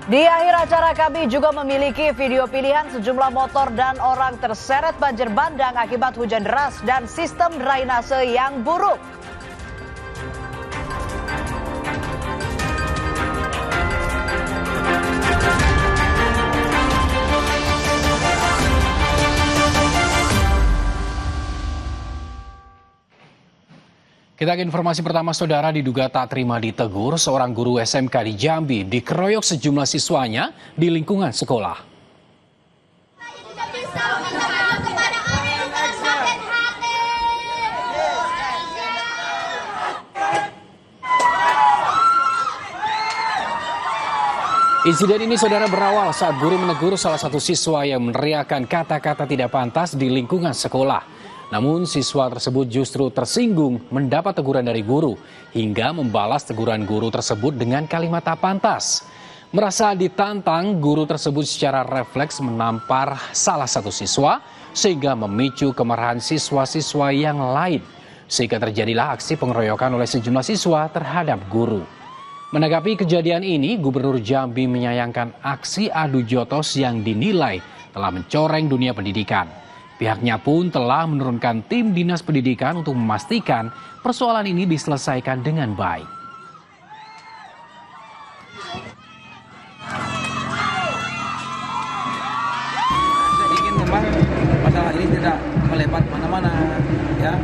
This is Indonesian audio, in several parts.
Di akhir acara kami juga memiliki video pilihan sejumlah motor dan orang terseret banjir bandang akibat hujan deras dan sistem drainase yang buruk. Kita ke informasi pertama, saudara. Diduga tak terima ditegur, seorang guru SMK di Jambi dikeroyok sejumlah siswanya di lingkungan sekolah. Insiden ini, saudara, berawal saat guru menegur salah satu siswa yang meneriakkan kata-kata tidak pantas di lingkungan sekolah. Namun siswa tersebut justru tersinggung mendapat teguran dari guru hingga membalas teguran guru tersebut dengan kalimat tak pantas. Merasa ditantang, guru tersebut secara refleks menampar salah satu siswa sehingga memicu kemarahan siswa-siswa yang lain. Sehingga terjadilah aksi pengeroyokan oleh sejumlah siswa terhadap guru. Menanggapi kejadian ini, Gubernur Jambi menyayangkan aksi adu jotos yang dinilai telah mencoreng dunia pendidikan. Pihaknya pun telah menurunkan tim Dinas Pendidikan untuk memastikan persoalan ini diselesaikan dengan baik. Saya ingin memang masalah ini tidak melebar kemana-mana, ya.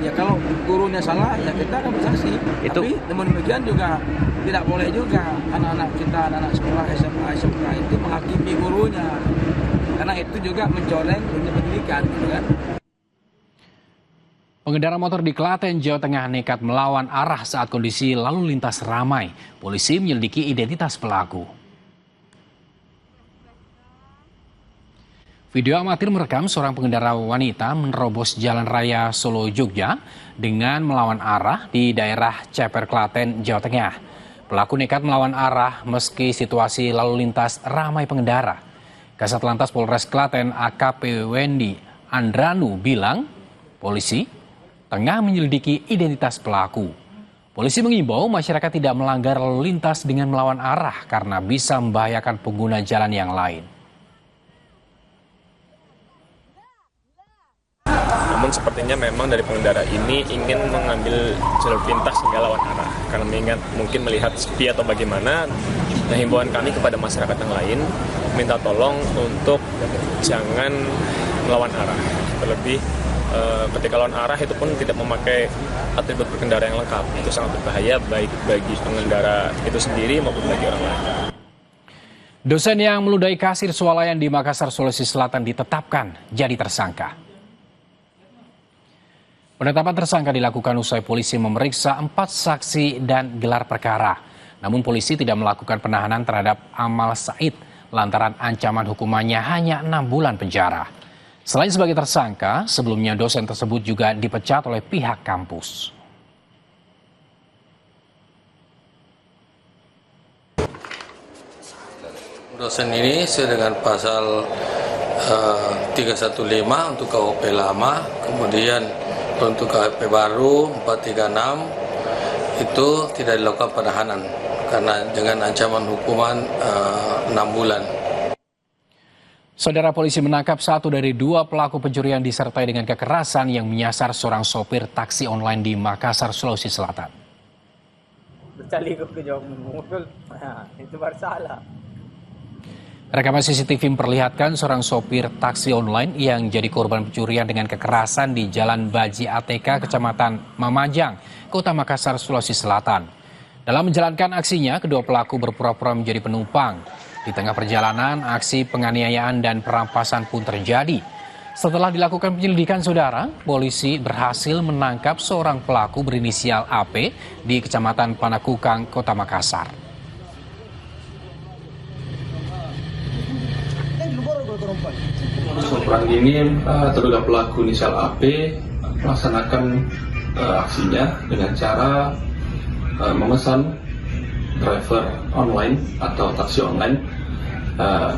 Ya kalau gurunya salah, ya kita akan bersanksi. Tapi namun demikian juga tidak boleh juga anak-anak kita, anak-anak sekolah SMK itu menghakimi gurunya. Karena itu juga mencoreng dunia pendidikan, gitu kan. Pengendara motor di Klaten, Jawa Tengah nekat melawan arah saat kondisi lalu lintas ramai. Polisi menyelidiki identitas pelaku. Video amatir merekam seorang pengendara wanita menerobos Jalan Raya Solo Jogja dengan melawan arah di daerah Ceper, Klaten, Jawa Tengah. Pelaku nekat melawan arah meski situasi lalu lintas ramai pengendara. Kasat Lantas Polres Klaten AKP Wendy Andranu bilang polisi tengah menyelidiki identitas pelaku. Polisi mengimbau masyarakat tidak melanggar lalu lintas dengan melawan arah karena bisa membahayakan pengguna jalan yang lain. Namun sepertinya memang dari pengendara ini ingin mengambil jalur pintas hingga lawan arah karena mungkin melihat sepi atau bagaimana. Nah, himbauan kami kepada masyarakat yang lain minta tolong untuk jangan melawan arah. Terlebih ketika lawan arah itu pun tidak memakai atribut berkendara yang lengkap. Itu sangat berbahaya baik bagi pengendara itu sendiri maupun bagi orang lain. Dosen yang meludahi kasir swalayan di Makassar, Sulawesi Selatan ditetapkan jadi tersangka. Penetapan tersangka dilakukan usai polisi memeriksa 4 saksi dan gelar perkara. Namun polisi tidak melakukan penahanan terhadap Amal Said lantaran ancaman hukumannya hanya 6 bulan penjara. Selain sebagai tersangka, sebelumnya dosen tersebut juga dipecat oleh pihak kampus. Dosen ini sesuai dengan pasal 315 untuk KUHP lama, kemudian untuk KUHP baru 436 itu tidak dilakukan penahanan karena dengan ancaman hukuman 6 bulan. Saudara, polisi menangkap 1 dari 2 pelaku pencurian disertai dengan kekerasan yang menyasar seorang sopir taksi online di Makassar, Sulawesi Selatan. Itu bersalah. Rekaman CCTV memperlihatkan seorang sopir taksi online yang jadi korban pencurian dengan kekerasan di Jalan Baji ATK, Kecamatan Mamajang, Kota Makassar, Sulawesi Selatan. Dalam menjalankan aksinya, kedua pelaku berpura-pura menjadi penumpang. Di tengah perjalanan, aksi penganiayaan dan perampasan pun terjadi. Setelah dilakukan penyelidikan, saudara, polisi berhasil menangkap seorang pelaku berinisial AP di Kecamatan Panakukang, Kota Makassar. Seorang ini terduga pelaku inisial AP melaksanakan aksinya dengan cara memesan driver online atau taksi online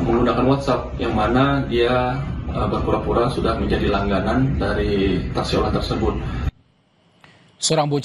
menggunakan WhatsApp, yang mana dia berpura-pura sudah menjadi langganan dari taksi online tersebut. Seorang bocah